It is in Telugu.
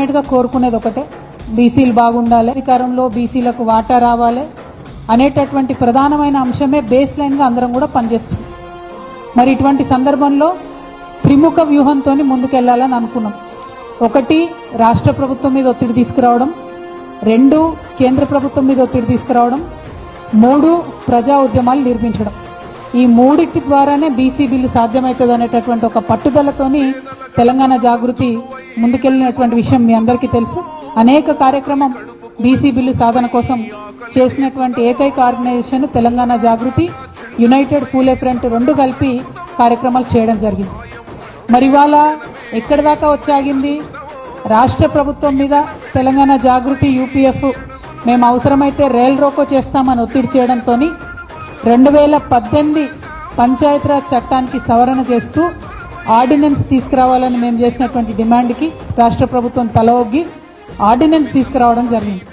అల్టిమేట్ గా కోరుకునేది ఒకటే, బీసీలు బాగుండాలి, అధికారంలో బీసీలకు వాటా రావాలి అనేటటువంటి ప్రధానమైన అంశమే బేస్ లైన్ గా అందరం కూడా పనిచేస్తుంది. మరి ఇటువంటి సందర్భంలో త్రిముఖ వ్యూహంతో ముందుకెళ్లాలని అనుకున్నాం. ఒకటి, రాష్ట్ర ప్రభుత్వం మీద ఒత్తిడి తీసుకురావడం, 2 కేంద్ర ప్రభుత్వం మీద ఒత్తిడి తీసుకురావడం, 3 ప్రజా ఉద్యమాలు నిర్మించడం. ఈ మూడింటి ద్వారానే బీసీ బిల్లు సాధ్యమవుతుంది అనేటటువంటి ఒక పట్టుదలతోని తెలంగాణ జాగృతి ముందుకెళ్లినటువంటి విషయం మీ అందరికీ తెలుసు. అనేక కార్యక్రమం బీసీ బిల్లు సాధన కోసం చేసినటువంటి ఏకైక ఆర్గనైజేషన్ తెలంగాణ జాగృతి, యునైటెడ్ పూలే ఫ్రంట్ 2 కలిపి కార్యక్రమాలు చేయడం జరిగింది. మరి ఇవాళ ఎక్కడి దాకా వచ్చాగింది? రాష్ట్ర ప్రభుత్వం మీద తెలంగాణ జాగృతి, యూపీఎఫ్ మేము అవసరమైతే రైల్ రోకో చేస్తామని ఒత్తిడి చేయడంతో 2018 పంచాయతీరాజ్ చట్టానికి సవరణ చేస్తూ ఆర్డినెన్స్ తీసుకురావాలని మేము చేసినటువంటి డిమాండ్కి రాష్ట్ర ప్రభుత్వం తల ఒగ్గి ఆర్డినెన్స్ తీసుకురావడం జరిగింది.